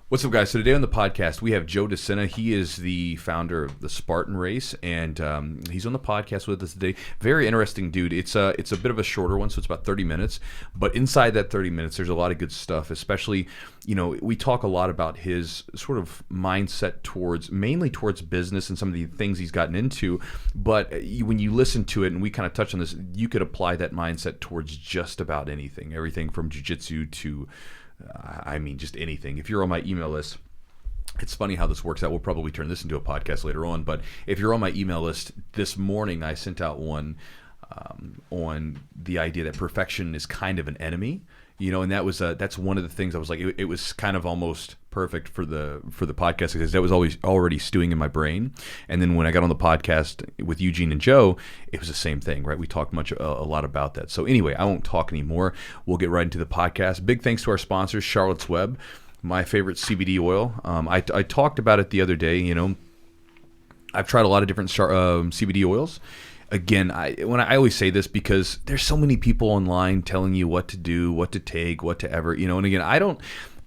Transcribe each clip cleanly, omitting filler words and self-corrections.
What's up, guys? So today on the podcast, we have Joe Sena. He is the founder of the Spartan Race, and he's on the podcast with us today. Very interesting dude. It's a bit of a shorter one, so it's about 30 minutes. But inside that 30 minutes, there's a lot of good stuff, especially, we talk a lot about his sort of mindset mainly towards business and some of the things he's gotten into. But when you listen to it, and we kind of touch on this, you could apply that mindset towards just about anything. Everything from jiu-jitsu to just anything. If you're on my email list, it's funny how this works out. We'll probably turn this into a podcast later on, but if you're on my email list, this morning I sent out one on the idea that perfection is kind of an enemy, and that's one of the things I was like, it was kind of almost perfect for the podcast because that was always already stewing in my brain. And then when I got on the podcast with Eugene and Joe, it was the same thing, right? We talked a lot about that. So anyway, I won't talk anymore. We'll get right into the podcast. Big thanks to our sponsors, Charlotte's Web, my favorite CBD oil. I talked about it the other day. I've tried a lot of different CBD oils. Again, I always say this because there's so many people online telling you what to do, what to take, what to ever, and again,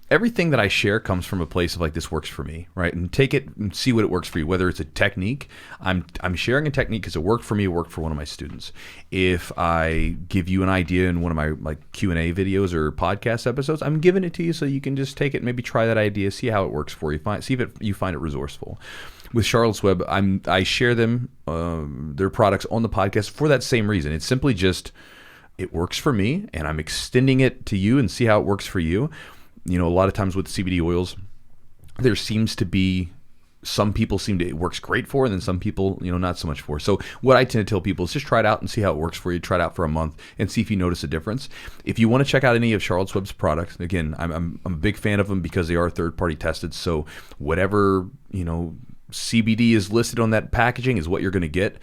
everything that I share comes from a place of like, this works for me, right? And take it and see what it works for you. Whether it's a technique, I'm sharing a technique because it worked for me, it worked for one of my students. If I give you an idea in one of my Q&A videos or podcast episodes, I'm giving it to you so you can just take it and maybe try that idea, see how it works for you, see if you find it resourceful. With Charlotte's Web, I share them, their products on the podcast for that same reason. It's simply just, it works for me, and I'm extending it to you and see how it works for you. A lot of times with CBD oils, there seems to be some people it works great for, and then some people, not so much for. So what I tend to tell people is just try it out and see how it works for you. Try it out for a month and see if you notice a difference. If you want to check out any of Charlotte's Web's products, again, I'm a big fan of them because they are third-party tested. So whatever, CBD is listed on that packaging is what you're going to get.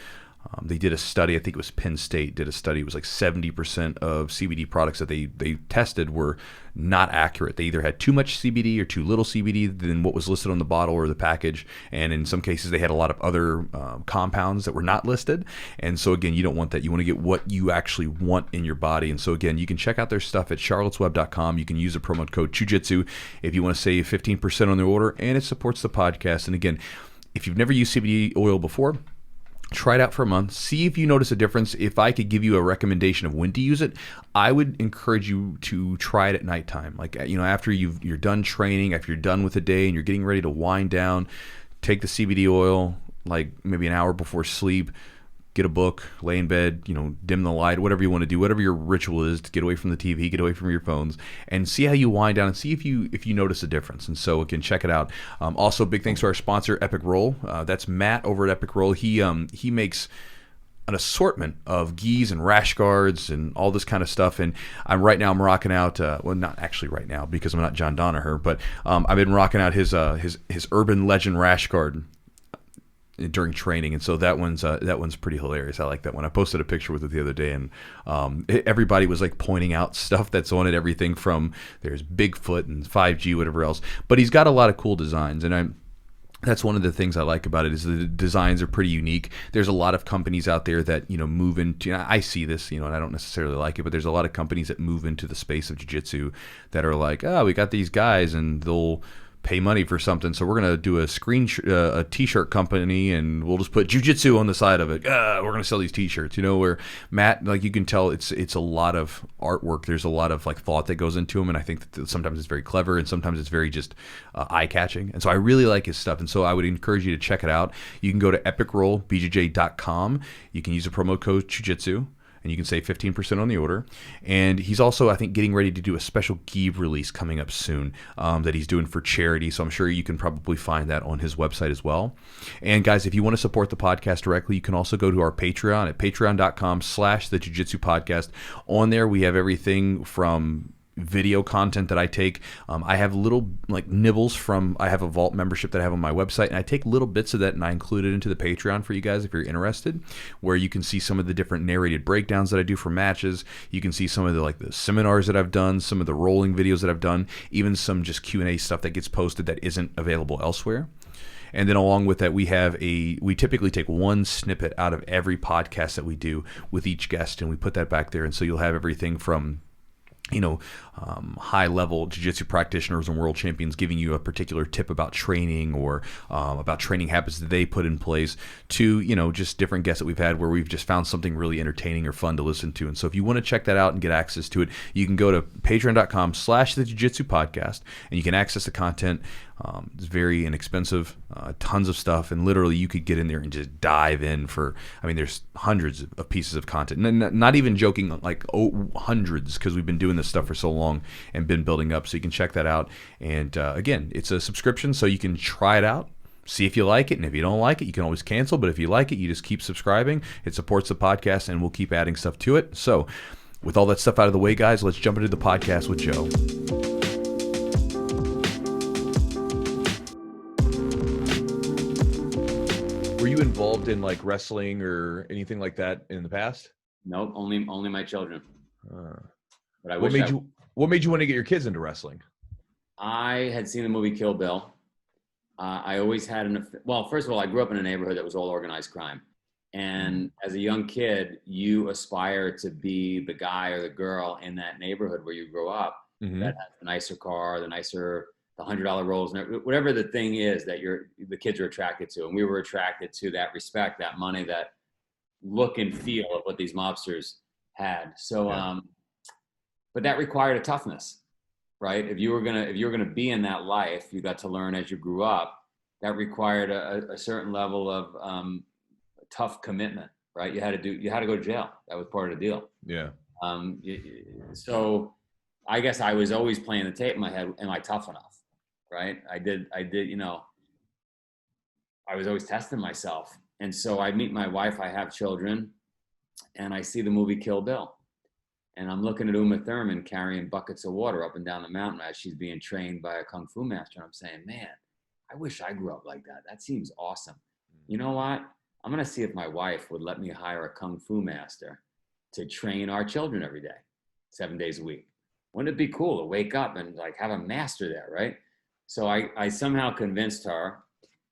They did a study, I think it was Penn State did a study, it was like 70% of CBD products that they tested were not accurate. They either had too much CBD or too little CBD than what was listed on the bottle or the package, and in some cases they had a lot of other compounds that were not listed. And so again, you don't want that. You want to get what you actually want in your body. And so again, you can check out their stuff at charlottesweb.com. You can use the promo code Chewjitsu if you want to save 15% on their order, and it supports the podcast. And again, if you've never used CBD oil before, try it out for a month. See if you notice a difference. If I could give you a recommendation of when to use it, I would encourage you to try it at nighttime. After you're done training, after you're done with the day and you're getting ready to wind down, take the CBD oil, like maybe an hour before sleep, get a book, lay in bed, dim the light, whatever you want to do, whatever your ritual is to get away from the TV, get away from your phones, and see how you wind down and see if you notice a difference. And so again, check it out. Also, big thanks to our sponsor, Epic Roll. That's Matt over at Epic Roll. He makes an assortment of gis and rash guards and all this kind of stuff. And I'm rocking out, not actually right now because I'm not John Donaher, but I've been rocking out his Urban Legend rash guard during training, and so that one's pretty hilarious. I like that one. I posted a picture with it the other day, and everybody was like pointing out stuff that's on it, everything from there's Bigfoot and 5G, whatever else. But he's got a lot of cool designs, and that's one of the things I like about it is the designs are pretty unique. There's a lot of companies out there that move into. I see this, and I don't necessarily like it, but there's a lot of companies that move into the space of jiu-jitsu that are like, we got these guys, and they'll pay money for something, so we're gonna do a t-shirt company, and we'll just put jiu-jitsu on the side of it. We're gonna sell these t-shirts, where Matt, you can tell it's a lot of artwork. There's a lot of thought that goes into them, and I think that sometimes it's very clever, and sometimes it's very just eye-catching. And so I really like his stuff, and so I would encourage you to check it out. You can go to epicrollbjj.com. You can use the promo code Chewjitsu, and you can save 15% on the order. And he's also, I think, getting ready to do a special gi release coming up soon that he's doing for charity. So I'm sure you can probably find that on his website as well. And guys, if you want to support the podcast directly, you can also go to our Patreon at patreon.com/the Jiu-Jitsu Podcast. On there, we have everything from video content that I take. I have little nibbles from, I have a Vault membership that I have on my website, and I take little bits of that and I include it into the Patreon for you guys if you're interested, where you can see some of the different narrated breakdowns that I do for matches. You can see some of the seminars that I've done, some of the rolling videos that I've done, even some just Q&A stuff that gets posted that isn't available elsewhere. And then along with that, we typically take one snippet out of every podcast that we do with each guest, and we put that back there. And so you'll have everything from high level jiu-jitsu practitioners and world champions giving you a particular tip about training or about training habits that they put in place, to just different guests that we've had where we've just found something really entertaining or fun to listen to. And so if you want to check that out and get access to it, you can go to patreon.com/the jiu-jitsu podcast, and you can access the content. It's very inexpensive, tons of stuff, and literally you could get in there and just dive in there's hundreds of pieces of content. Not even joking, like hundreds, because we've been doing this stuff for so long and been building up. So you can check that out. And again, it's a subscription, so you can try it out, see if you like it, and if you don't like it, you can always cancel. But if you like it, you just keep subscribing. It supports the podcast, and we'll keep adding stuff to it. So with all that stuff out of the way, guys, let's jump into the podcast with Joe. Were you involved in like wrestling or anything like that in the past? Nope, only my children. But I what made you want to get your kids into wrestling? I had seen the movie Kill Bill. I always had first of all, I grew up in a neighborhood that was all organized crime. And as a young kid, you aspire to be the guy or the girl in that neighborhood where you grow up that has the nicer car, the $100 rolls, whatever the thing is that the kids are attracted to. And we were attracted to that respect, that money, that look and feel of what these mobsters had. So, but that required a toughness, right? If you were gonna be in that life, you got to learn as you grew up. That required a certain level of tough commitment, right? You had to go to jail. That was part of the deal. Yeah. So I guess I was always playing the tape in my head. Am I tough enough? Right? I did, I was always testing myself. And so I meet my wife, I have children, and I see the movie Kill Bill. And I'm looking at Uma Thurman carrying buckets of water up and down the mountain as she's being trained by a Kung Fu master. And I'm saying, man, I wish I grew up like that. That seems awesome. You know what? I'm going to see if my wife would let me hire a Kung Fu master to train our children every day, 7 days a week. Wouldn't it be cool to wake up and like have a master there, right? So I somehow convinced her,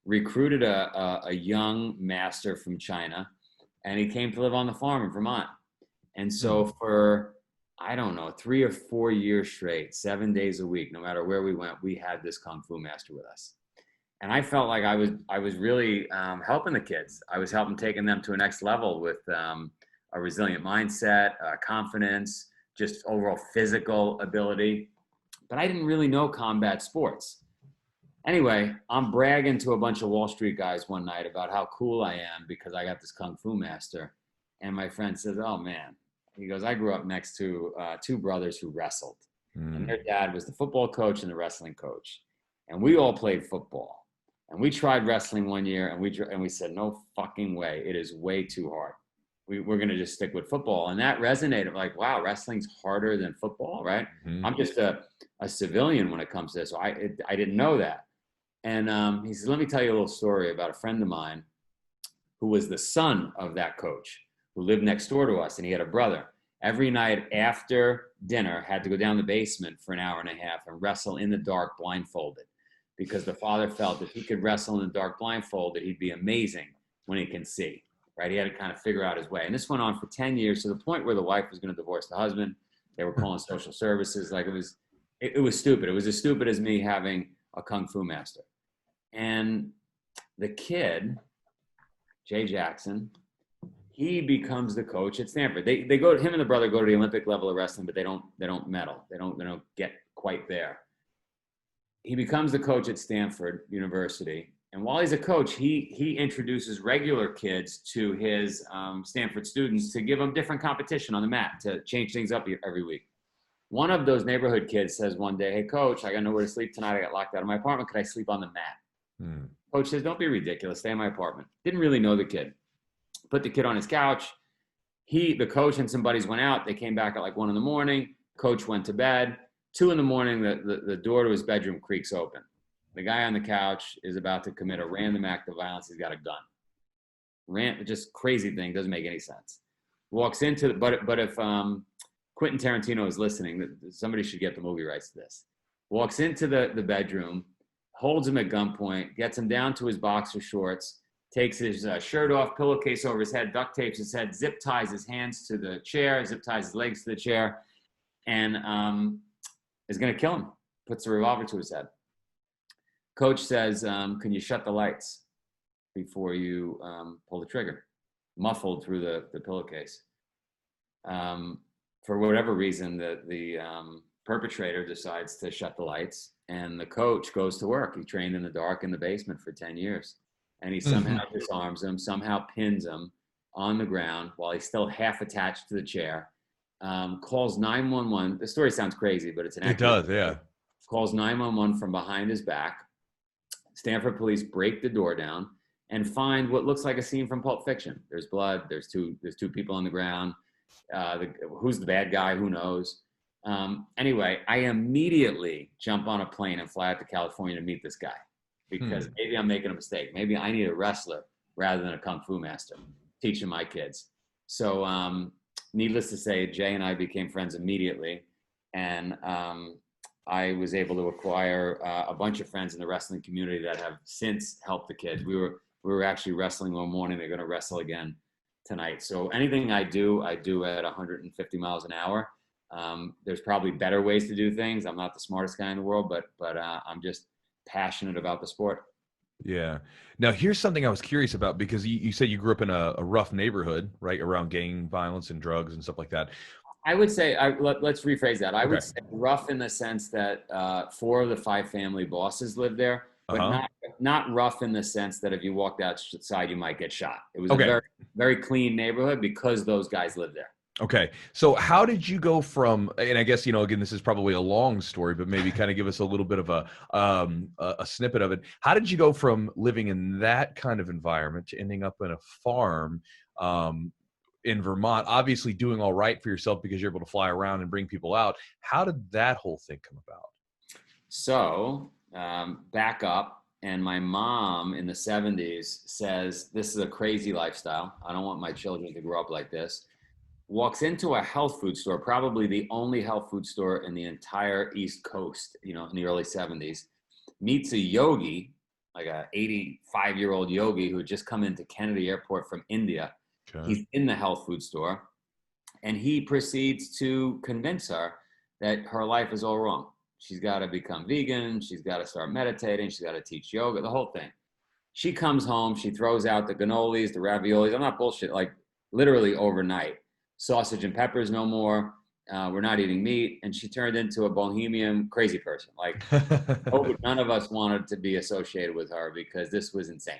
recruited a young master from China, and he came to live on the farm in Vermont. And so for, I don't know, 3 or 4 years straight, 7 days a week, no matter where we went, we had this Kung Fu master with us. And I felt like I was really helping the kids. I was helping taking them to a next level with a resilient mindset, confidence, just overall physical ability. But I didn't really know combat sports. Anyway, I'm bragging to a bunch of Wall Street guys one night about how cool I am because I got this Kung Fu master. And my friend says, oh man, he goes, I grew up next to 2 brothers who wrestled. And their dad was the football coach and the wrestling coach. And we all played football. And we tried wrestling one year and we said, no fucking way. It is way too hard. We're going to just stick with football. And that resonated, like, wow, wrestling's harder than football, right? I'm just a civilian when it comes to this. So I didn't know that. And he said, let me tell you a little story about a friend of mine who was the son of that coach who lived next door to us. And he had a brother. Every night after dinner, had to go down the basement for an hour and a half and wrestle in the dark blindfolded, because the father felt if he could wrestle in the dark blindfolded, he'd be amazing when he can see, right? He had to kind of figure out his way. And this went on for 10 years, to the point where the wife was going to divorce the husband. They were calling social services. Like it was stupid. It was as stupid as me having a Kung Fu master. And the kid, Jay Jackson, he becomes the coach at Stanford. Him and the brother go to the Olympic level of wrestling, but they don't medal. They don't get quite there. He becomes the coach at Stanford University. And while he's a coach, he introduces regular kids to his Stanford students to give them different competition on the mat, to change things up every week. One of those neighborhood kids says one day, hey, coach, I got nowhere to sleep tonight. I got locked out of my apartment. Could I sleep on the mat? Coach says, don't be ridiculous. Stay in my apartment. Didn't really know the kid. Put the kid on his couch. The coach and some buddies went out. They came back at like 1 a.m. Coach went to bed. 2 a.m, the door to his bedroom creaks open. The guy on the couch is about to commit a random act of violence. He's got a gun. Just crazy thing. Doesn't make any sense. Walks into but if Quentin Tarantino is listening, somebody should get the movie rights to this. Walks into the bedroom, holds him at gunpoint, gets him down to his boxer shorts, takes his shirt off, pillowcase over his head, duct tapes his head, zip ties his hands to the chair, zip ties his legs to the chair, and is going to kill him. Puts a revolver to his head. Coach says, can you shut the lights before you pull the trigger? Muffled through the pillowcase. For whatever reason, the perpetrator decides to shut the lights, and the coach goes to work. He trained in the dark in the basement for 10 years. And he somehow disarms him, somehow pins him on the ground while he's still half attached to the chair. Calls 911. The story sounds crazy, but it's an accurate. It does, yeah. Calls 911 from behind his back. Stanford police break the door down and find what looks like a scene from Pulp Fiction. There's blood. There's two people on the ground. Who's the bad guy? Who knows? Anyway, I immediately jump on a plane and fly out to California to meet this guy, because maybe I'm making a mistake. Maybe I need a wrestler rather than a kung fu master teaching my kids. So needless to say, Jay and I became friends immediately. And I was able to acquire a bunch of friends in the wrestling community that have since helped the kids. We were actually wrestling one morning. They're going to wrestle again tonight. So anything I do at 150 miles an hour. There's probably better ways to do things. I'm not the smartest guy in the world, but I'm just passionate about the sport. Yeah. Now, here's something I was curious about, because you said you grew up in a rough neighborhood, right, around gang violence and drugs and stuff like that. I would say, let's rephrase that. I would say rough in the sense that 4 of the 5 family bosses lived there, but not rough in the sense that if you walked outside, you might get shot. It was a very, very clean neighborhood because those guys lived there. Okay. So how did you go from, and I guess, again, this is probably a long story, but maybe kind of give us a little bit of a snippet of it. How did you go from living in that kind of environment to ending up in a farm in Vermont, obviously doing all right for yourself because you're able to fly around and bring people out? How did that whole thing come about? So back up, and my mom in the 70s says, this is a crazy lifestyle. I don't want my children to grow up like this. Walks into a health food store, probably the only health food store in the entire East Coast, in the early 70s, meets a yogi, like a 85-year-old yogi who had just come into Kennedy Airport from India. Okay. He's in the health food store, and he proceeds to convince her that her life is all wrong. She's got to become vegan. She's got to start meditating. She's got to teach yoga, the whole thing. She comes home. She throws out the cannolis, the raviolis. I'm not bullshit, like literally overnight. Sausage and peppers no more. We're not eating meat. And she turned into a bohemian crazy person. Like none of us wanted to be associated with her because this was insane.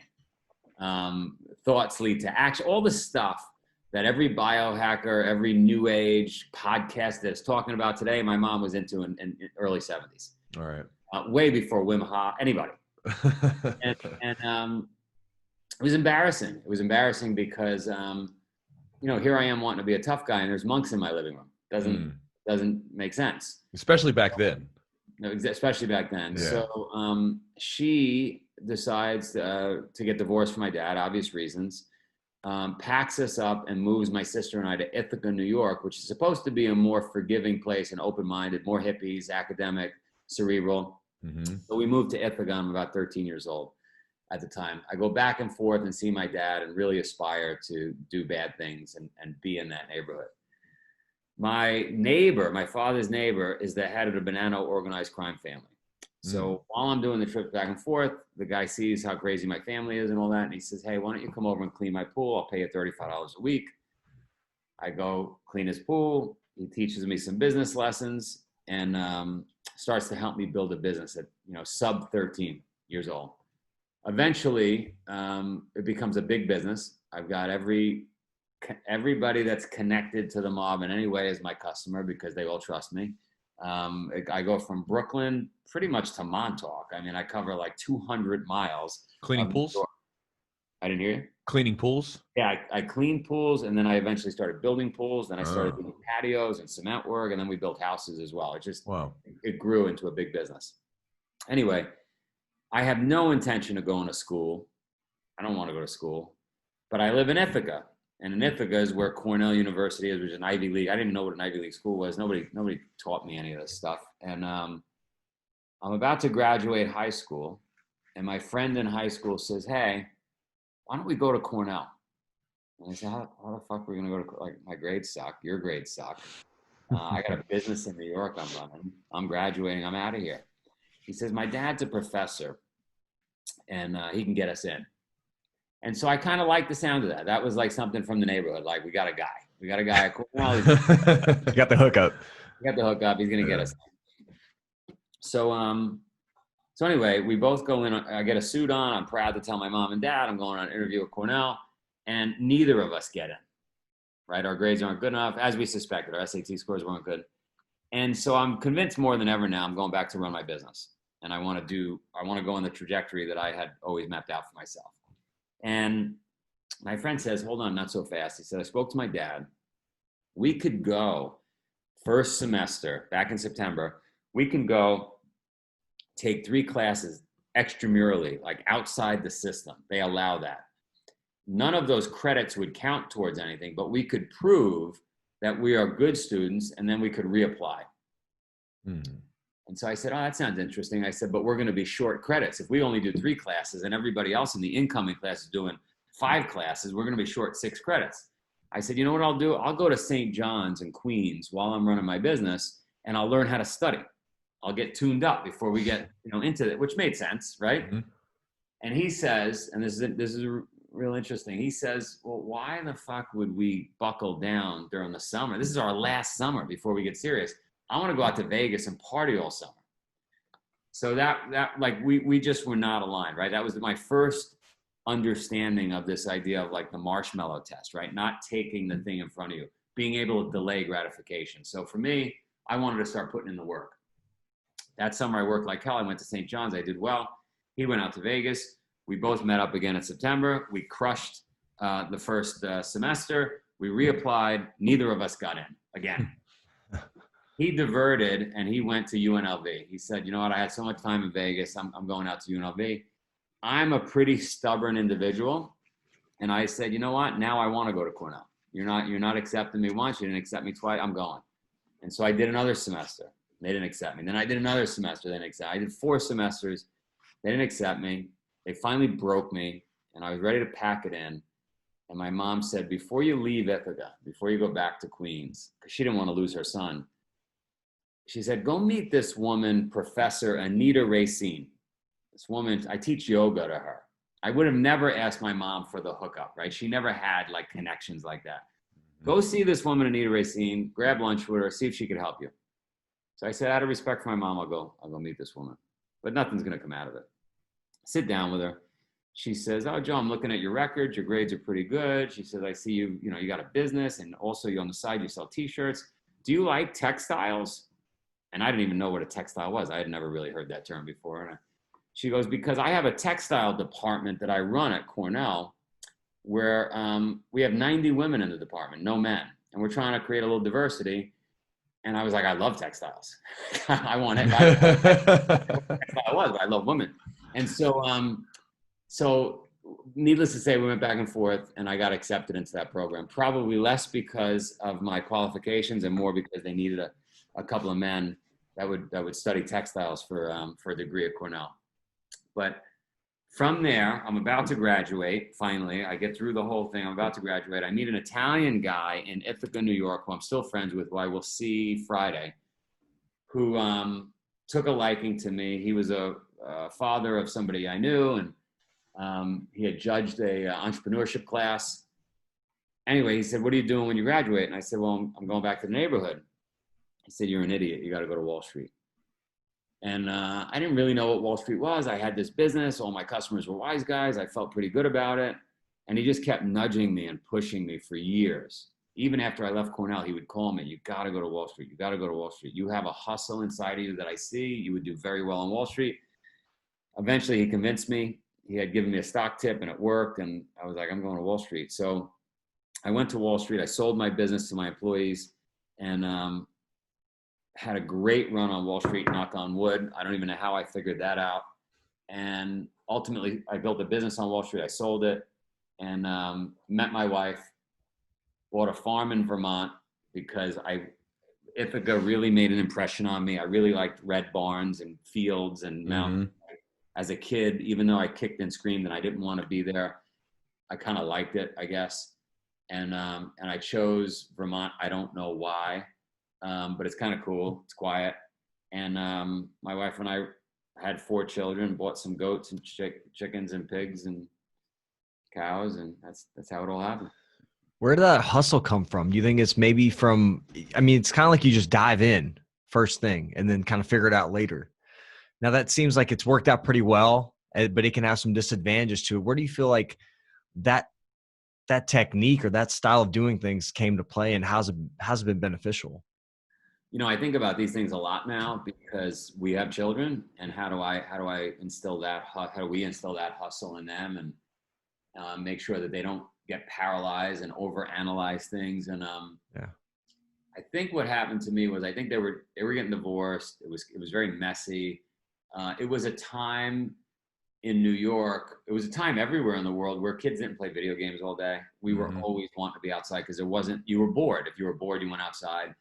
Thoughts lead to action. All the stuff that every biohacker, every new age podcast that's talking about today, my mom was into in early 70s. All right. Way before Wim Hof, anybody. and it was embarrassing. It was embarrassing because here I am wanting to be a tough guy, and there's monks in my living room. Doesn't make sense. Especially back then. No, especially back then. Yeah. So she decides to get divorced from my dad, obvious reasons. Packs us up and moves my sister and I to Ithaca, New York, which is supposed to be a more forgiving place and open-minded, more hippies, academic, cerebral. Mm-hmm. So we moved to Ithaca. I'm about 13 years old at the time. I go back and forth and see my dad and really aspire to do bad things and be in that neighborhood. My neighbor, my father's neighbor, is the head of the Banana organized crime family. So while I'm doing the trips back and forth, the guy sees how crazy my family is and all that. And he says, hey, why don't you come over and clean my pool? I'll pay you $35 a week. I go clean his pool. He teaches me some business lessons and starts to help me build a business at, sub 13 years old. Eventually, it becomes a big business. I've got everybody that's connected to the mob in any way as my customer because they all trust me. I go from Brooklyn pretty much to Montauk. I mean, I cover like 200 miles. Cleaning pools? I didn't hear you. Cleaning pools? Yeah, I cleaned pools, and then I eventually started building pools. Then I started doing patios and cement work, and then we built houses as well. It grew into a big business. Anyway, I have no intention of going to school. I don't want to go to school, but I live in Ithaca. And in Ithaca is where Cornell University is, which is an Ivy League. I didn't even know what an Ivy League school was. Nobody taught me any of this stuff. And I'm about to graduate high school, and my friend in high school says, hey, why don't we go to Cornell? And I said, how the fuck are we going to go to, like, my grades suck. Your grades suck. I got a business in New York I'm running. I'm graduating. I'm out of here. He says, my dad's a professor and he can get us in. And so I kind of liked the sound of that. That was like something from the neighborhood. Like, we got a guy. We got a guy at Cornell. You got the hookup. We got the hookup. He's going to get us in. So anyway, we both go in. I get a suit on. I'm proud to tell my mom and dad I'm going on an interview at Cornell. And neither of us get in, right? Our grades aren't good enough, as we suspected. Our SAT scores weren't good. And so I'm convinced more than ever now I'm going back to run my business. And I want to go on the trajectory that I had always mapped out for myself. And my friend says, hold on, not so fast. He said, I spoke to my dad. We could go first semester back in September. We can go take 3 classes extramurally, like outside the system. They allow that. None of those credits would count towards anything, but we could prove that we are good students, and then we could reapply. And so I said, oh, that sounds interesting. I said, but we're going to be short credits. If we only do 3 classes and everybody else in the incoming class is doing 5 classes, we're going to be short 6 credits. I said, you know what I'll do? I'll go to St. John's in Queens while I'm running my business, and I'll learn how to study. I'll get tuned up before we get into it, which made sense, right? Mm-hmm. And he says, and this is real interesting. He says, well, why the fuck would we buckle down during the summer? This is our last summer before we get serious. I want to go out to Vegas and party all summer. So that like we just were not aligned, right? That was my first understanding of this idea of like the marshmallow test, right? Not taking the thing in front of you, being able to delay gratification. So for me, I wanted to start putting in the work. That summer I worked like hell. I went to St. John's. I did well. He went out to Vegas. We both met up again in September. We crushed the first semester. We reapplied. Neither of us got in again. He diverted and he went to UNLV. He said, you know what? I had so much time in Vegas. I'm going out to UNLV. I'm a pretty stubborn individual. And I said, you know what? Now I want to go to Cornell. You're not accepting me once. You didn't accept me twice. I'm going. And so I did another semester. They didn't accept me. Then I did another semester. They didn't accept me. I did 4 semesters. They didn't accept me. They finally broke me. And I was ready to pack it in. And my mom said, before you leave Ithaca, before you go back to Queens, because she didn't want to lose her son, she said, go meet this woman, Professor Anita Racine. This woman, I teach yoga to her. I would have never asked my mom for the hookup, right? She never had like connections like that. Go see this woman, Anita Racine, grab lunch with her, see if she could help you. So I said, out of respect for my mom, I'll go meet this woman. But nothing's going to come out of it. Sit down with her. She says, oh, Joe, I'm looking at your records. Your grades are pretty good. She says, I see you got a business, and also you on the side, you sell t-shirts. Do you like textiles? And I didn't even know what a textile was. I had never really heard that term before. And she goes, because I have a textile department that I run at Cornell where we have 90 women in the department, no men. And we're trying to create a little diversity. And I was like, I love textiles. I want it. I was, but I love women. And so needless to say, we went back and forth and I got accepted into that program, probably less because of my qualifications and more because they needed a couple of men that would study textiles for a degree at Cornell. But from there, I'm about to graduate. Finally, I get through the whole thing. I'm about to graduate. I meet an Italian guy in Ithaca, New York, who I'm still friends with, who I will see Friday, who took a liking to me. He was a father of somebody I knew, and he had judged a entrepreneurship class. Anyway, he said, what are you doing when you graduate? And I said, well, I'm going back to the neighborhood. He said, you're an idiot. You got to go to Wall Street. And I didn't really know what Wall Street was. I had this business. All my customers were wise guys. I felt pretty good about it. And he just kept nudging me and pushing me for years. Even after I left Cornell, he would call me, you got to go to Wall Street. You got to go to Wall Street. You have a hustle inside of you that I see. You would do very well on Wall Street. Eventually, he convinced me. He had given me a stock tip and it worked. And I was like, I'm going to Wall Street. So I went to Wall Street. I sold my business to my employees and had a great run on Wall Street, knock on wood. I don't even know how I figured that out. And ultimately, I built a business on Wall Street. I sold it and met my wife, bought a farm in Vermont because Ithaca really made an impression on me. I really liked red barns and fields and mountains. As a kid, even though I kicked and screamed and I didn't want to be there, I kind of liked it, I guess. And I chose Vermont. I don't know why. but it's kind of cool. It's quiet. And my wife and I had 4 children, bought some goats and chickens and pigs and cows, and that's how it all happened. Where did that hustle come from? Do you think it's maybe from, I mean, it's kind of like you just dive in first thing and then kind of figure it out later. Now that seems like it's worked out pretty well, but it can have some disadvantages to it. Where do you feel like that technique or that style of doing things came to play, and how's it been beneficial? You know, I think about these things a lot now because we have children, and how do I instill that? How do we instill that hustle in them, and make sure that they don't get paralyzed and overanalyze things? And I think what happened to me was I think they were getting divorced. It was very messy. It was a time in New York. It was a time everywhere in the world where kids didn't play video games all day. We were always wanting to be outside because you were bored. If you were bored, you went outside.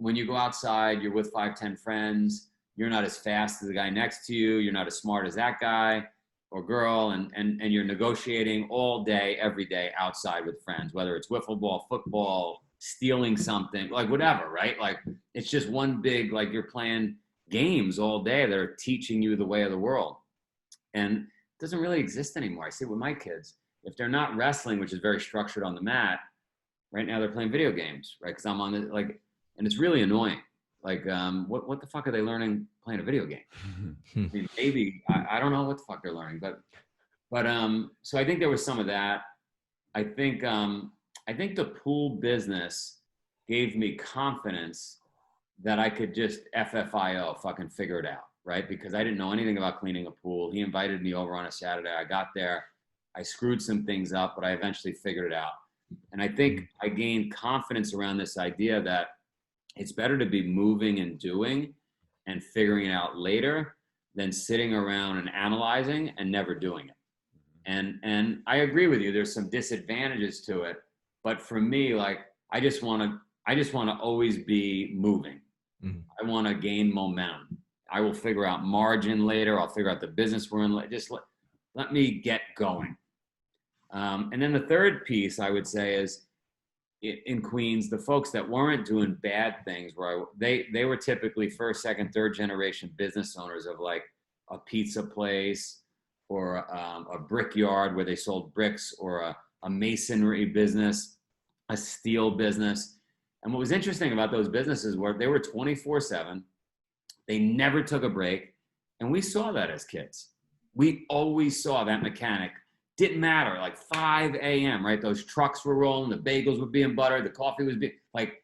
When you go outside, you're with 5, 10 friends. You're not as fast as the guy next to you. You're not as smart as that guy or girl. And you're negotiating all day, every day outside with friends, whether it's wiffle ball, football, stealing something, like whatever, right? Like it's just one big, like you're playing games all day that are teaching you the way of the world. And it doesn't really exist anymore. I see it with my kids. If they're not wrestling, which is very structured on the mat, right now they're playing video games, right? Because I'm on the, like, and it's really annoying. Like, what the fuck are they learning playing a video game? I mean, maybe, I don't know what the fuck they're learning, but so I think there was some of that. I think the pool business gave me confidence that I could just FFIO fucking figure it out, right? Because I didn't know anything about cleaning a pool. He invited me over on a Saturday. I got there. I screwed some things up, but I eventually figured it out. And I think I gained confidence around this idea that it's better to be moving and doing and figuring it out later than sitting around and analyzing and never doing it. And I agree with you. There's some disadvantages to it, but for me, like, I just want to always be moving. I want to gain momentum. I will figure out margin later. I'll figure out the business we're in. Just let me get going. And then the third piece I would say is in Queens, the folks that weren't doing bad things, they were typically first, second, third generation business owners of like a pizza place or a brickyard where they sold bricks, or a masonry business, a steel business. And what was interesting about those businesses were they were 24/7. They never took a break. And we saw that as kids. We always saw that mechanic. Didn't matter, like 5 a.m., right? Those trucks were rolling, the bagels were being buttered, the coffee was being like,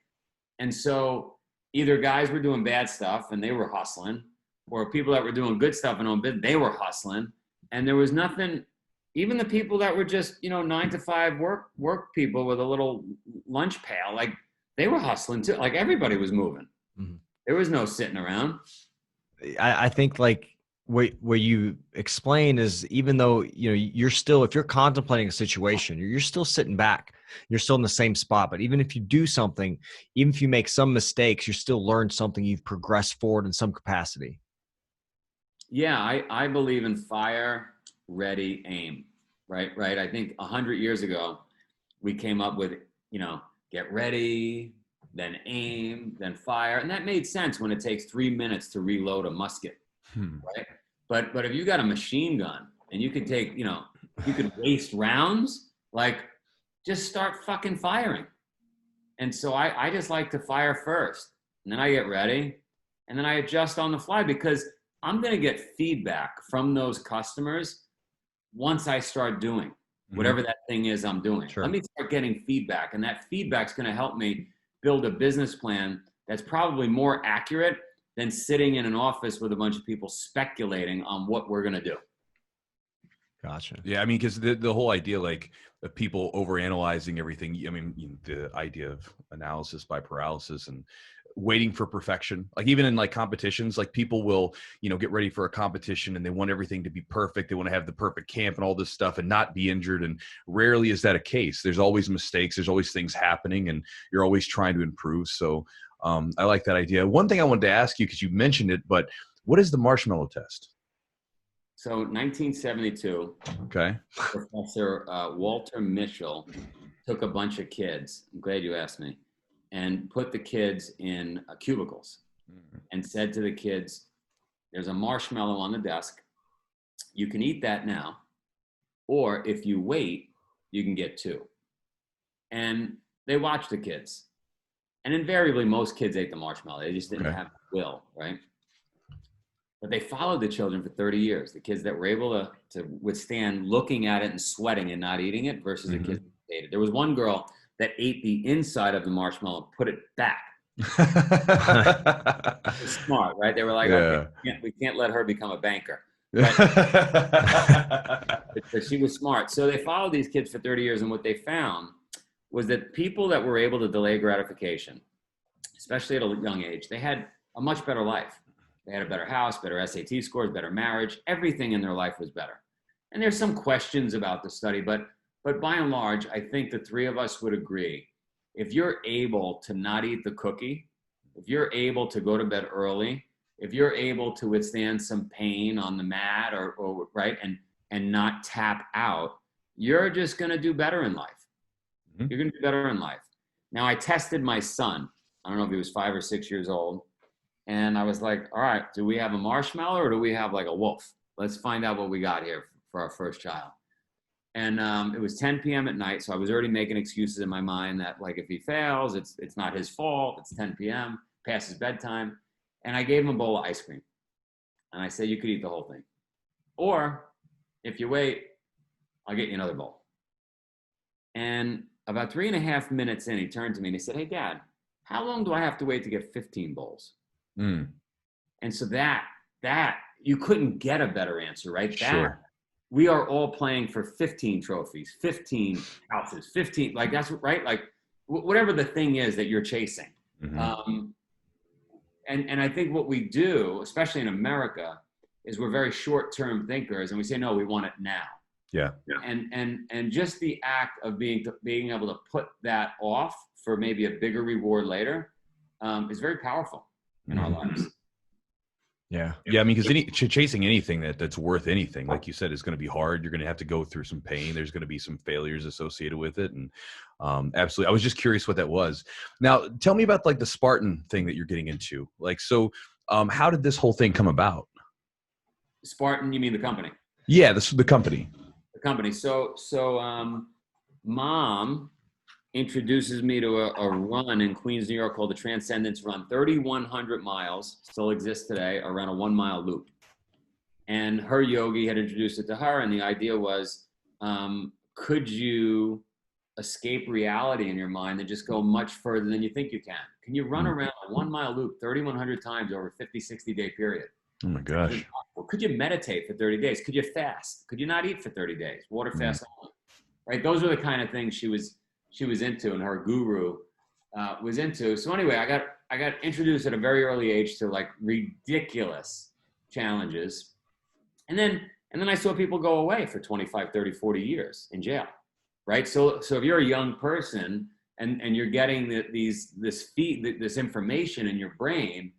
and so either guys were doing bad stuff and they were hustling, or people that were doing good stuff and on bid, they were hustling. And there was nothing, even the people that were just, 9 to 5 work people with a little lunch pail, like they were hustling too. Like everybody was moving. There was no sitting around. I think like what you explain is, even though, you're still, if you're contemplating a situation, you're still sitting back, you're still in the same spot. But even if you do something, even if you make some mistakes, you still learn something, you've progressed forward in some capacity. Yeah, I believe in fire, ready, aim, right? I think 100 years ago, we came up with, get ready, then aim, then fire. And that made sense when it takes 3 minutes to reload a musket, right? But if you got a machine gun and you could take, you could waste rounds, like just start fucking firing. And so I just like to fire first, and then I get ready, and then I adjust on the fly, because I'm going to get feedback from those customers once I start doing whatever that thing is I'm doing. Sure. Let me start getting feedback, and that feedback's going to help me build a business plan that's probably more accurate than sitting in an office with a bunch of people speculating on what we're going to do. Gotcha. Yeah, I mean, because the whole idea, like, of people overanalyzing everything. I mean, the idea of analysis by paralysis and waiting for perfection. Like even in like competitions, like people will, get ready for a competition and they want everything to be perfect. They want to have the perfect camp and all this stuff and not be injured. And rarely is that a case. There's always mistakes. There's always things happening, and you're always trying to improve. So I like that idea. One thing I wanted to ask you, because you mentioned it, but what is the Marshmallow Test? So 1972, okay, Professor Walter Mitchell took a bunch of kids. I'm glad you asked me. and put the kids in cubicles and said to the kids, there's a marshmallow on the desk. You can eat that now, or if you wait, you can get 2. And they watched the kids. And invariably, most kids ate the marshmallow. They just didn't have the will, right? But they followed the children for 30 years. The kids that were able to withstand looking at it and sweating and not eating it versus the kids that ate it. There was one girl that ate the inside of the marshmallow and put it back. Smart, right? They were like, okay, we can't let her become a banker. But she was smart. So they followed these kids for 30 years. And what they found was that people that were able to delay gratification, especially at a young age, they had a much better life. They had a better house, better SAT scores, better marriage. Everything in their life was better. And there's some questions about the study, but by and large, I think the 3 of us would agree. If you're able to not eat the cookie, if you're able to go to bed early, if you're able to withstand some pain on the mat or right, and not tap out, you're just going to do better in life. You're going to do better in life. Now, I tested my son. I don't know if he was 5 or 6 years old. And I was like, all right, do we have a marshmallow or do we have like a wolf? Let's find out what we got here for our first child. And it was 10 p.m. at night. So I was already making excuses in my mind that like, if he fails, it's not his fault. It's 10 p.m., past his bedtime. And I gave him a bowl of ice cream. And I said, you could eat the whole thing. Or if you wait, I'll get you another bowl. And about 3.5 minutes in, he turned to me and he said, hey, Dad, how long do I have to wait to get 15 bowls? And so that you couldn't get a better answer, right? Sure. We are all playing for 15 trophies, 15 houses, 15, like that's right. Like whatever the thing is that you're chasing. And I think what we do, especially in America, is we're very short-term thinkers and we say, no, we want it now. Yeah. And just the act of being able to put that off for maybe a bigger reward later is very powerful in our lives. Yeah. I mean, because chasing anything that's worth anything, like you said, is going to be hard. You're going to have to go through some pain. There's going to be some failures associated with it. And absolutely. I was just curious what that was. Now, tell me about like the Spartan thing that you're getting into. Like, so how did this whole thing come about? Spartan, you mean the company? Yeah, the company. The company. So Mom introduces me to a run in Queens, New York called the Transcendence Run. 3,100 miles, still exists today, around a 1-mile loop. And her yogi had introduced it to her, and the idea was, could you escape reality in your mind and just go much further than you think you can? Can you run around a 1-mile loop 3,100 times over a 50, 60-day period? Oh my gosh. Could you meditate for 30 days? Could you fast? Could you not eat for 30 days? Water fast only, right? Those are the kind of things she was into and her guru was into. So anyway, I got introduced at a very early age to like ridiculous challenges. And then I saw people go away for 25, 30, 40 years in jail, right? So if you're a young person and you're getting this information in your brain,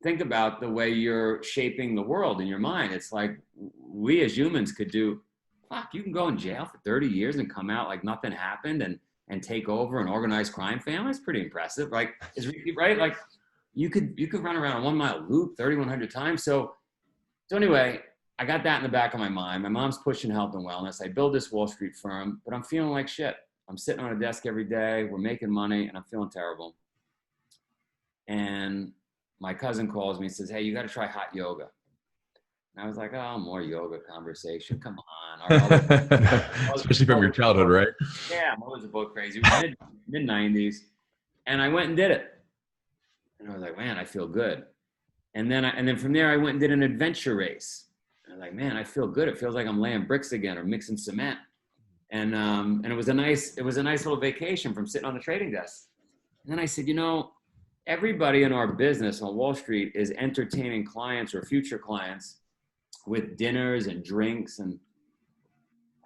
think about the way you're shaping the world in your mind. It's like we as humans could do, you can go in jail for 30 years and come out like nothing happened and take over an organized crime family. It's pretty impressive. Like, right? Like you could run around a 1-mile loop 3,100 times. So anyway, I got that in the back of my mind. My mom's pushing health and wellness. I build this Wall Street firm, but I'm feeling like shit. I'm sitting on a desk every day. We're making money and I'm feeling terrible. And my cousin calls me and says, hey, you got to try hot yoga. And I was like, oh, more yoga conversation. Come on. Especially from your childhood, right? Yeah, my mothers are both crazy. It was mid-90s. And I went and did it. And I was like, man, I feel good. And then from there, I went and did an adventure race. And I was like, man, I feel good. It feels like I'm laying bricks again or mixing cement. And it was a nice little vacation from sitting on the trading desk. And then I said, everybody in our business on Wall Street is entertaining clients or future clients with dinners and drinks. And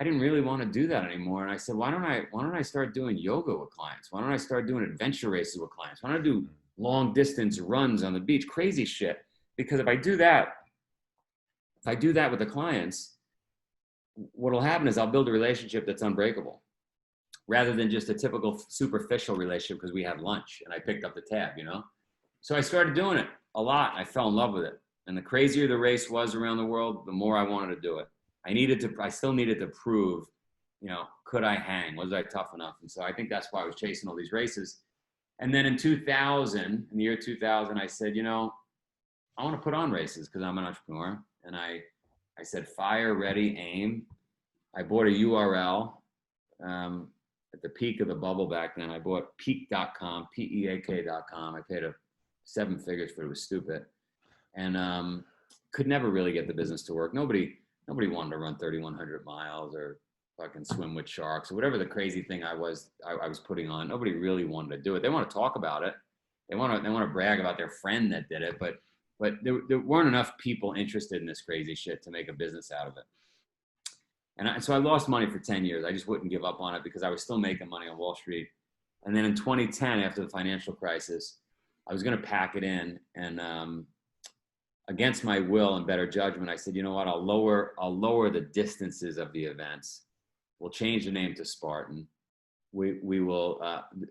I didn't really want to do that anymore. And I said, why don't I start doing yoga with clients? Why don't I start doing adventure races with clients? Why don't I do long distance runs on the beach, crazy shit? Because if I do that with the clients, what'll happen is I'll build a relationship that's unbreakable. rather than just a typical superficial relationship because we had lunch and I picked up the tab, you know? So I started doing it a lot. I fell in love with it. And the crazier the race was around the world, the more I wanted to do it. I still needed to prove, you know, could I hang? Was I tough enough? And so I think that's why I was chasing all these races. And then in the year 2000, I said, you know, I want to put on races because I'm an entrepreneur. And I said, fire, ready, aim. I bought a URL at the peak of the bubble back then. I bought peak.com, peak.com. I paid 7 figures for it. It was stupid. And could never really get the business to work. Nobody wanted to run 3,100 miles or fucking swim with sharks or whatever the crazy thing I was putting on. Nobody really wanted to do it. They want to talk about it. They want to brag about their friend that did it, but there weren't enough people interested in this crazy shit to make a business out of it. And so I lost money for 10 years. I just wouldn't give up on it because I was still making money on Wall Street. And then in 2010, after the financial crisis, I was going to pack it in, and against my will and better judgment, I said, you know what? I'll lower the distances of the events. We'll change the name to Spartan. We will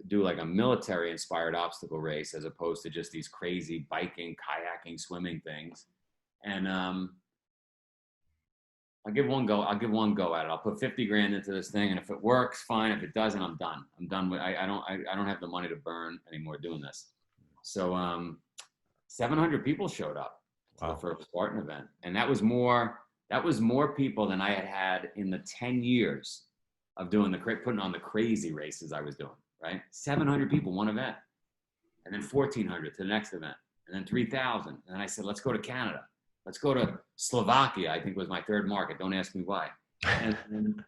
do like a military-inspired obstacle race as opposed to just these crazy biking, kayaking, swimming things. And I'll give one go at it. I'll put 50 grand into this thing, and if it works, fine. If it doesn't, I'm done. I'm done with. I don't have the money to burn anymore doing this. So 700 people showed up. Wow. For a Spartan event, and that was more people than I had in the 10 years of putting on the crazy races I was doing. Right, 700 people, one event, and then 1,400 to the next event, and then 3,000. And then I said, let's go to Canada. Let's go to Slovakia. I think was my third market. Don't ask me why. And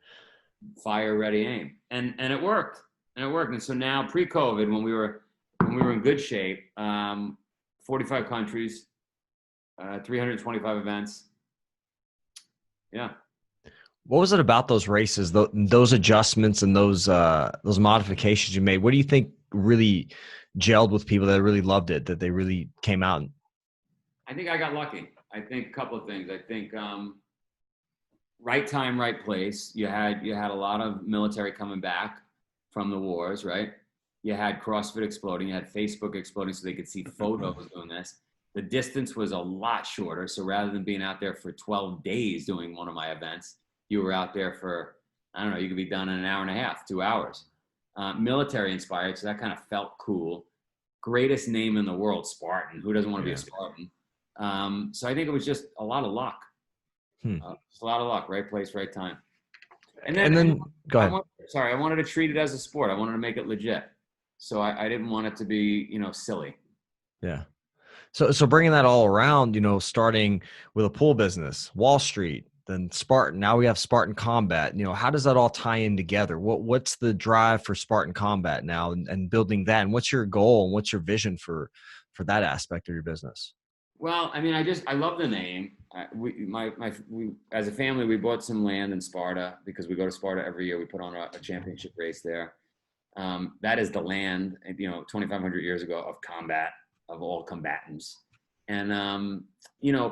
fire, ready, aim, and it worked. And so now, pre-COVID, when we were in good shape, 45 countries. 325 events. Yeah. What was it about those races, those adjustments and those modifications you made? What do you think really gelled with people that really loved it, that they really came out? I think I got lucky. I think a couple of things. I think right time, right place. You had a lot of military coming back from the wars, right? You had CrossFit exploding. You had Facebook exploding so they could see photos doing this. The distance was a lot shorter. So rather than being out there for 12 days doing one of my events, you were out there for, I don't know, you could be done in an hour and a half, 2 hours. Military inspired, so that kind of felt cool. Greatest name in the world, Spartan. Who doesn't want to be a Spartan? So I think it was just a lot of luck. Just a lot of luck, right place, right time. And then go ahead. I wanted to treat it as a sport. I wanted to make it legit. So I didn't want it to be, silly. Yeah. So bringing that all around, starting with a pool business, Wall Street, then Spartan. Now we have Spartan Combat. How does that all tie in together? What's the drive for Spartan Combat now, and building that? And what's your goal and what's your vision for that aspect of your business? Well, I mean, I love the name. We as a family, we bought some land in Sparta because we go to Sparta every year. We put on a championship race there. That is the land, 2,500 years ago of combat. Of all combatants. And,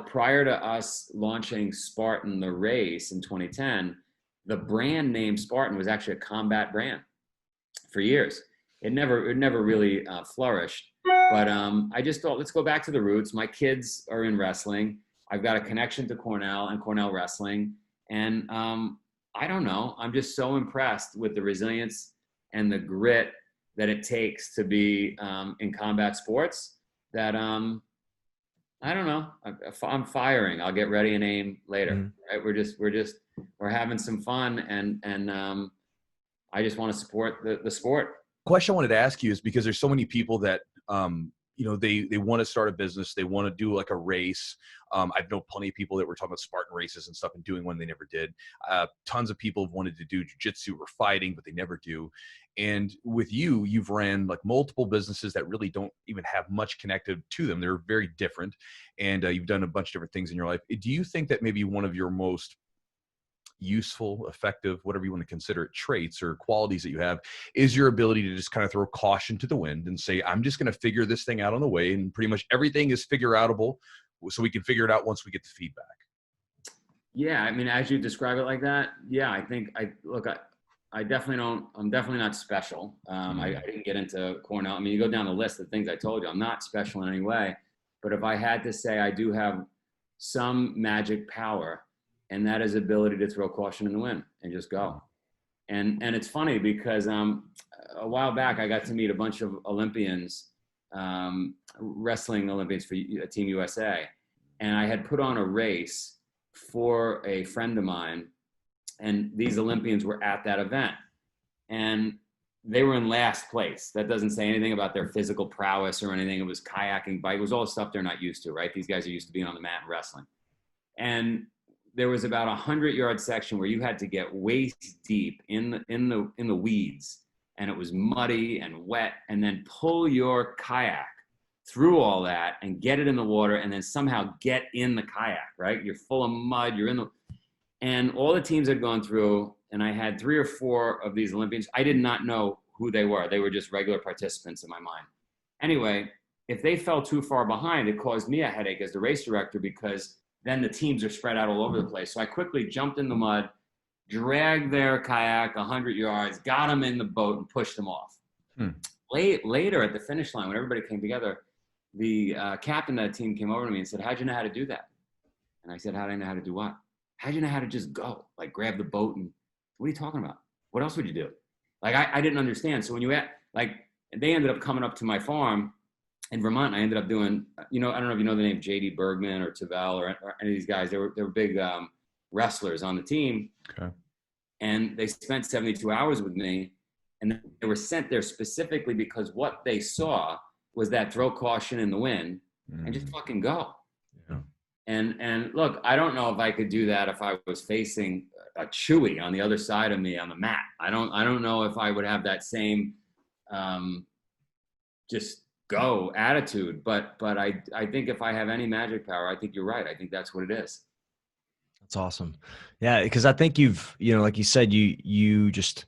prior to us launching Spartan the Race in 2010, the brand name Spartan was actually a combat brand for years. It never really flourished. But I just thought, let's go back to the roots. My kids are in wrestling. I've got a connection to Cornell and Cornell wrestling. And I don't know, I'm just so impressed with the resilience and the grit that it takes to be in combat sports. That I don't know. I'm firing. I'll get ready and aim later. Right? We're having some fun, and I just want to support the sport. Question I wanted to ask you is because there's so many people that they want to start a business, they want to do like a race. I've known plenty of people that were talking about Spartan races and stuff and doing one they never did. Tons of people have wanted to do jiu-jitsu or fighting, but they never do. And with you've ran like multiple businesses that really don't even have much connected to them. They're very different. And you've done a bunch of different things in your life. Do you think that maybe one of your most useful, effective, whatever you want to consider it, traits or qualities that you have is your ability to just kind of throw caution to the wind and say, I'm just going to figure this thing out on the way, and pretty much everything is figure outable, so we can figure it out once we get the feedback? Yeah, I mean, as you describe it like that, yeah, I think I definitely don't. I'm definitely not special. I didn't get into Cornell. I mean, you go down the list of things I told you. I'm not special in any way. But if I had to say, I do have some magic power, and that is ability to throw caution in the wind and just go. And it's funny because a while back I got to meet a bunch of Olympians, wrestling Olympians for Team USA, and I had put on a race for a friend of mine. And these Olympians were at that event, and they were in last place. That doesn't say anything about their physical prowess or anything. It was kayaking, bike. It was all stuff they're not used to, right? These guys are used to being on the mat and wrestling. And there was about 100-yard section where you had to get waist deep in the weeds, and it was muddy and wet, and then pull your kayak through all that and get it in the water, and then somehow get in the kayak, right? You're full of mud. You're in the And all the teams had gone through, and I had 3 or 4 of these Olympians. I did not know who they were. They were just regular participants in my mind. Anyway, if they fell too far behind, it caused me a headache as the race director, because then the teams are spread out all over the place. So I quickly jumped in the mud, dragged their kayak 100 yards, got them in the boat, and pushed them off. Later at the finish line, when everybody came together, the captain of that team came over to me and said, "How'd you know how to do that?" And I said, "How do I know how to do what?" "How'd you know how to just go? Like grab the boat and what are you talking about? What else would you do?" Like I didn't understand. So when they ended up coming up to my farm in Vermont, and I ended up doing, I don't know if you know the name JD Bergman or Tavel or any of these guys. They were big wrestlers on the team. Okay. And they spent 72 hours with me, and they were sent there specifically because what they saw was that throw caution in the wind and just fucking go. And look, I don't know if I could do that if I was facing a Chewy on the other side of me on the mat. I don't know if I would have that same just go attitude. But I think if I have any magic power, I think you're right. I think that's what it is. That's awesome. Yeah, because I think you've, like you said, you just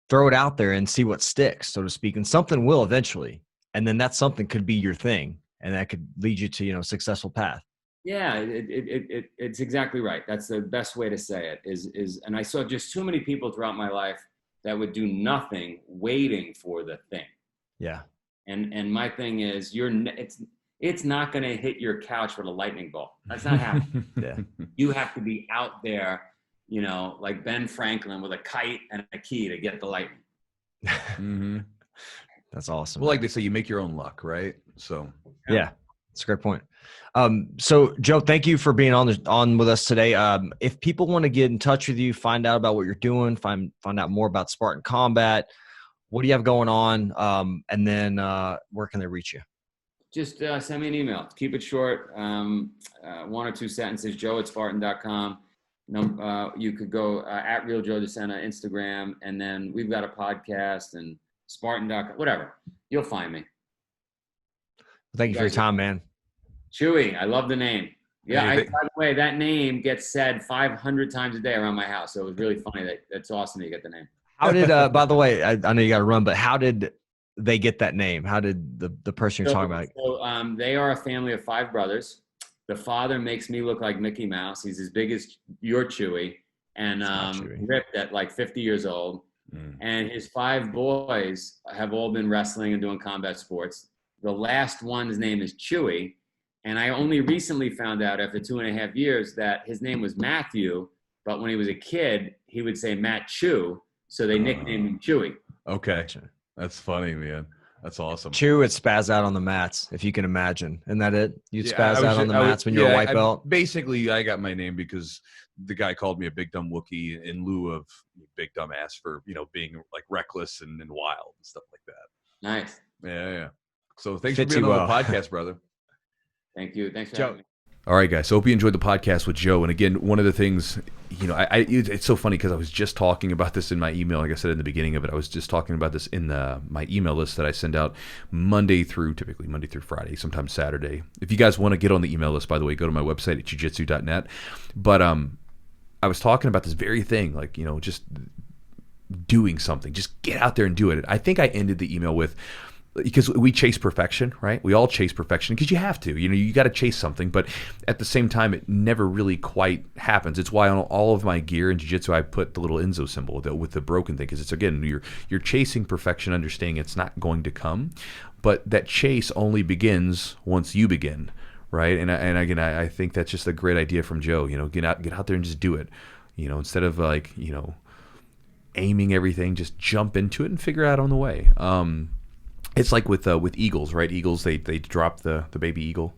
throw it out there and see what sticks, so to speak, and something will eventually. And then that something could be your thing, and that could lead you to, a successful path. Yeah, it's exactly right. That's the best way to say it is, and I saw just too many people throughout my life that would do nothing waiting for the thing. Yeah. And my thing is, it's not going to hit your couch with a lightning bolt. That's not happening. Yeah. You have to be out there, like Ben Franklin with a kite and a key to get the lightning. Mm-hmm. That's awesome. Well, like they say, you make your own luck, right? So yeah. That's a great point. So Joe, thank you for being on with us today. If people want to get in touch with you, find out about what you're doing, find out more about Spartan Combat, what do you have going on? And then where can they reach you? Just send me an email. Keep it short. 1 or 2 sentences, joe@spartan.com. You could go at Real Joe DeSena, Instagram, and then we've got a podcast and Spartan.com, whatever. You'll find me. Thank you for your time, man. Chewy, I love the name. Yeah, by the way, that name gets said 500 times a day around my house. So it was really funny. That's awesome that you get the name. How did, by the way, I know you got to run, but how did they get that name? How did the person you're talking about? So they are a family of 5 brothers. The father makes me look like Mickey Mouse. He's as big as your Chewy, and ripped at like 50 years old. And his 5 boys have all been wrestling and doing combat sports. The last one's name is Chewy. And I only recently found out after 2.5 years that his name was Matthew, but when he was a kid, he would say Matt Chew. So they nicknamed him Chewy. Okay. That's funny, man. That's awesome. Chew, it spaz out on the mats, if you can imagine. Isn't that it? You'd spaz out on the mats when you're a white belt? Basically, I got my name because the guy called me a big dumb Wookiee in lieu of big dumb ass for, being like reckless and wild and stuff like that. Nice. Yeah. So thanks for being on the podcast, brother. Thank you. Thanks for having me. All right, guys. So hope you enjoyed the podcast with Joe. And again, one of the things, it's so funny because I was just talking about this in my email. Like I said in the beginning of it, I was just talking about this in my email list that I send out typically Monday through Friday, sometimes Saturday. If you guys want to get on the email list, by the way, go to my website at jiu-jitsu.net. But I was talking about this very thing, like, just doing something. Just get out there and do it. I think I ended the email with, because we chase perfection, right? We all chase perfection because you have to. You got to chase something, but at the same time, it never really quite happens. It's why on all of my gear in jiu-jitsu, I put the little Enzo symbol with the broken thing, because it's, again, you're chasing perfection, understanding it's not going to come, but that chase only begins once you begin, right? And again, I think that's just a great idea from Joe. Get out there and just do it. Instead of aiming everything, just jump into it and figure it out on the way. It's like with eagles, right? Eagles, they drop the baby eagle.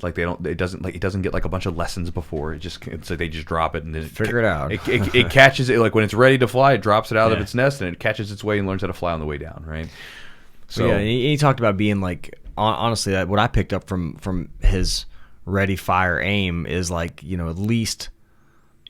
Like it doesn't get like a bunch of lessons before. It's like they just drop it and then figure it out. It catches it, like when it's ready to fly, it drops it out of its nest and it catches its way and learns how to fly on the way down, right? So yeah, and he talked about being like, honestly, what I picked up from his ready, fire, aim is like, at least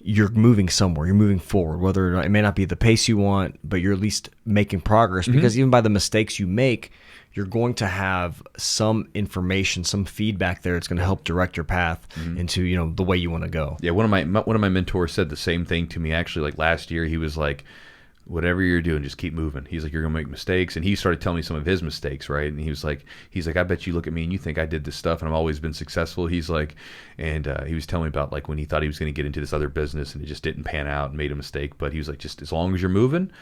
you're moving somewhere, you're moving forward, whether or not it may not be the pace you want, but you're at least making progress, because even by the mistakes you make, you're going to have some information, some feedback there. It's going to help direct your path into, the way you want to go. Yeah. One of my mentors said the same thing to me, actually, like last year. He was like, whatever you're doing, just keep moving. He's like, you're gonna make mistakes. And he started telling me some of his mistakes, right? And he was like, I bet you look at me and you think I did this stuff and I've always been successful. He's like, and he was telling me about like when he thought he was going to get into this other business and it just didn't pan out and made a mistake. But he was like, just as long as you're moving,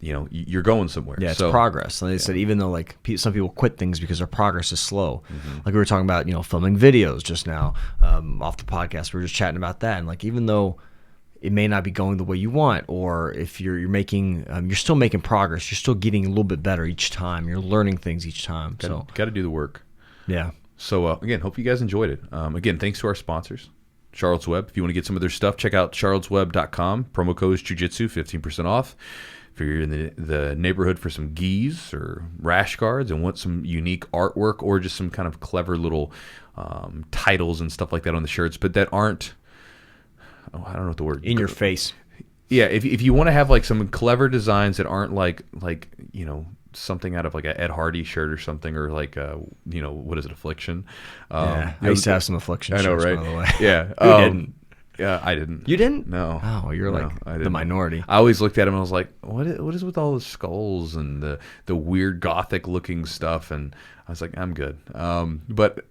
you're going somewhere. Yeah, it's progress. And they said even though like some people quit things because their progress is slow, like we were talking about, filming videos just now off the podcast, we were just chatting about that. And like, even though it may not be going the way you want, or if you're making, you're still making progress. You're still getting a little bit better each time. You're learning things each time. Got to do the work. Yeah. So again, hope you guys enjoyed it. Again, thanks to our sponsors, Charlotte's Web. If you want to get some of their stuff, check out charlottesweb.com. Promo code is jiu-jitsu, 15% off. If you're in the neighborhood for some gis or rash guards and want some unique artwork or just some kind of clever little titles and stuff like that on the shirts, but that aren't, I don't know what the word. In your face. Yeah, if you want to have like some clever designs that aren't like something out of like a Ed Hardy shirt or something, or like what is it, Affliction? Yeah, I used to have some Affliction shirts, I know, right? By the way. Yeah. Who didn't? Yeah, I didn't. You didn't? No. Oh, you're like the minority. I always looked at him and I was like, what is with all the skulls and the weird gothic looking stuff? And I was like, I'm good. But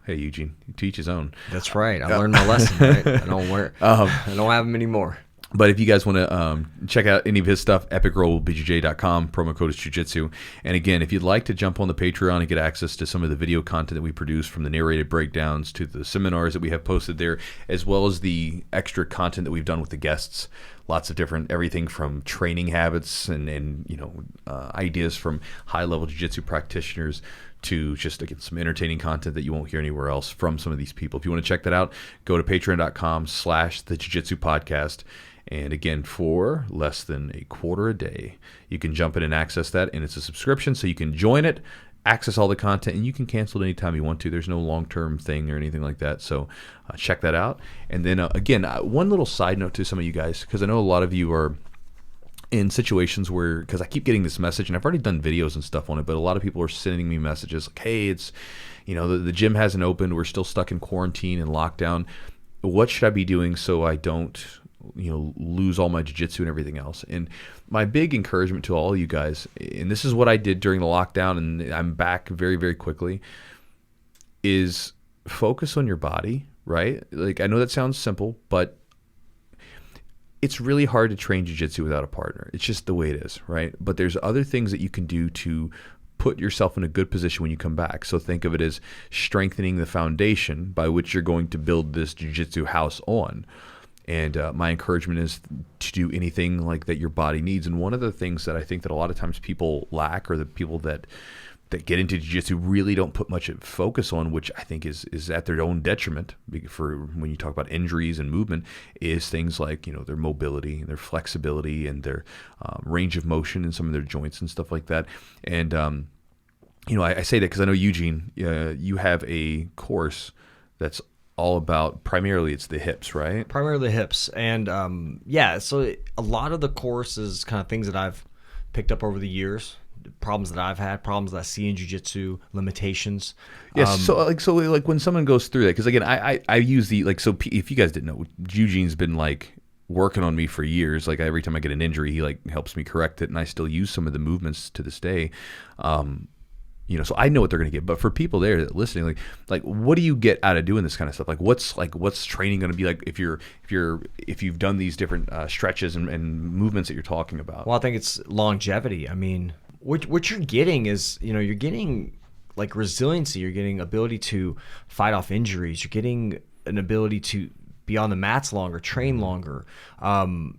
hey, Eugene, to each his own. That's right. I learned my lesson. Right? I don't I don't have them anymore. But if you guys want to check out any of his stuff, epicrollbjj.com, promo code is jiu-jitsu. And again, if you'd like to jump on the Patreon and get access to some of the video content that we produce, from the narrated breakdowns to the seminars that we have posted there, as well as the extra content that we've done with the guests, lots of different, everything from training habits and ideas from high-level jiu-jitsu practitioners to just, again, some entertaining content that you won't hear anywhere else from some of these people. If you want to check that out, go to patreon.com/the Jiu-Jitsu Podcast. And again, for less than a quarter a day, you can jump in and access that. And it's a subscription, so you can join it, access all the content, and you can cancel it anytime you want to. There's no long-term thing or anything like that. So check that out. And then, again, one little side note to some of you guys, because I know a lot of you are in situations where, because I keep getting this message, and I've already done videos and stuff on it, but a lot of people are sending me messages like, hey, it's, the gym hasn't opened. We're still stuck in quarantine and lockdown. What should I be doing so I don't lose all my jiu-jitsu and everything else? And my big encouragement to all you guys, and this is what I did during the lockdown, and I'm back very, very quickly, is focus on your body, right? Like, I know that sounds simple, but it's really hard to train jiu-jitsu without a partner. It's just the way it is, right? But there's other things that you can do to put yourself in a good position when you come back. So think of it as strengthening the foundation by which you're going to build this jiu-jitsu house on. And my encouragement is to do anything like that your body needs. And one of the things that I think that a lot of times people lack, or the people that get into jiu-jitsu really don't put much focus on, which I think is at their own detriment for when you talk about injuries and movement, is things like their mobility, their flexibility, and their range of motion in some of their joints and stuff like that. And I say that because I know, Eugene, you have a course that's all about, primarily it's the hips, right? Primarily the hips. And so a lot of the course is kind of things that I've picked up over the years, problems that I've had, problems that I see in jiu-jitsu, limitations. Yes. So when someone goes through that, because again, I use so if you guys didn't know, Eugene's been working on me for years. Like, every time I get an injury, he helps me correct it, and I still use some of the movements to this day. You know, so I know what they're going to get. But for people there that listening, like what do you get out of doing this kind of stuff? Like what's training going to be like if you've done these different stretches and movements that you're talking about? Well, I think it's longevity. I mean, what you're getting is, you know, you're getting like resiliency. You're getting ability to fight off injuries. You're getting an ability to be on the mats longer, train longer.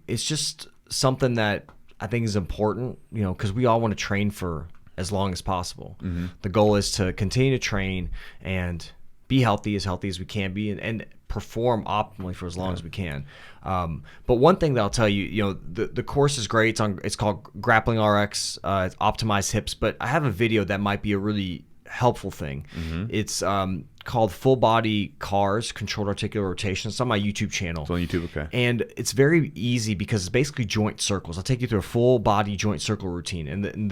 It's just something that I think is important, you know, because we all want to train for as long as possible. The goal is to continue to train and be healthy as we can be, and perform optimally for as long as we can. But one thing that I'll tell you, you know, the course is great. It's called Grappling RX. It's Optimized Hips, but I have a video that might be a really helpful thing. It's called Full Body Cars, Controlled Articular Rotation. It's on my YouTube channel. It's on YouTube, okay. And it's very easy because it's basically joint circles. I'll take you through a full body joint circle routine. And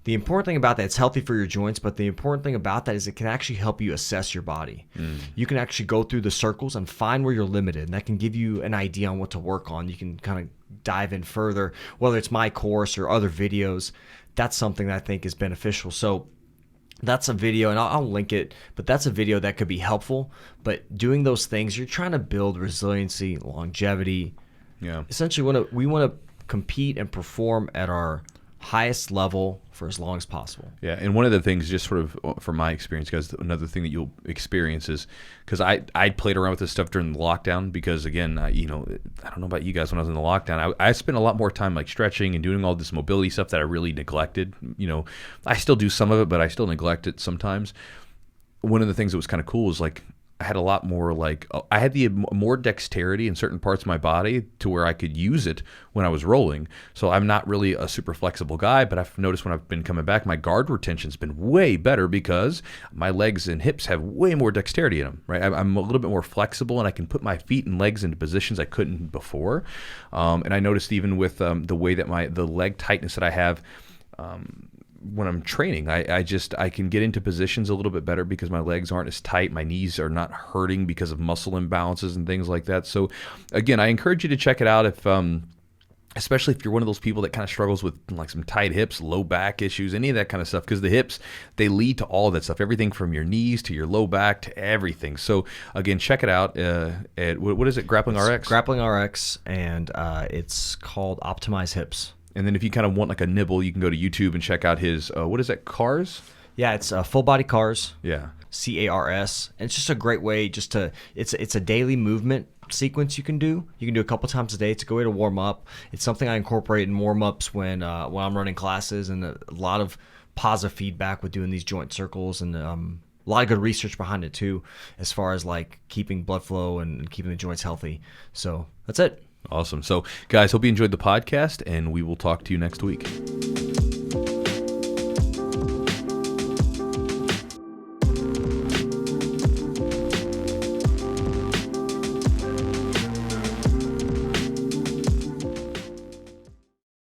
the important thing about that, it's healthy for your joints, but the important thing about that is it can actually help you assess your body. You can actually go through the circles and find where you're limited, and that can give you an idea on what to work on. You can kind of dive in further, whether it's my course or other videos. That's something that I think is beneficial. So that's a video, and I'll link it, but that's a video that could be helpful. But doing those things, you're trying to build resiliency, longevity. Yeah. Essentially, we want to compete and perform at our highest level for as long as possible. Yeah, and one of the things, just sort of from my experience, guys, another thing that you'll experience is, because I played around with this stuff during the lockdown, because again, you know, I don't know about you guys, when I was in the lockdown, I spent a lot more time like stretching and doing all this mobility stuff that I really neglected. You know, I still do some of it, but I still neglect it sometimes. One of the things that was kind of cool is like, I had a lot more I had the more dexterity in certain parts of my body to where I could use it when I was rolling. So I'm not really a super flexible guy, but I've noticed when I've been coming back, my guard retention's been way better because my legs and hips have way more dexterity in them, right? I'm a little bit more flexible, and I can put my feet and legs into positions I couldn't before. And I noticed even with the way that the leg tightness that I have, when I'm training, I can get into positions a little bit better because my legs aren't as tight. My knees are not hurting because of muscle imbalances and things like that. So again, I encourage you to check it out if, especially if you're one of those people that kind of struggles with like some tight hips, low back issues, any of that kind of stuff, because the hips, they lead to all that stuff, everything from your knees to your low back to everything. So again, check it out at, what is it? Grappling RX? Grappling RX, and it's called Optimize Hips. And then if you kind of want like a nibble, you can go to YouTube and check out his, what is that, Cars? Yeah, it's Full Body Cars. Yeah. CARS. And it's just a great way just to, it's a daily movement sequence you can do. You can do a couple times a day. It's a good way to warm up. It's something I incorporate in warm-ups when I'm running classes, and a lot of positive feedback with doing these joint circles, and a lot of good research behind it too, as far as like keeping blood flow and keeping the joints healthy. So that's it. Awesome. So, guys, hope you enjoyed the podcast, and we will talk to you next week.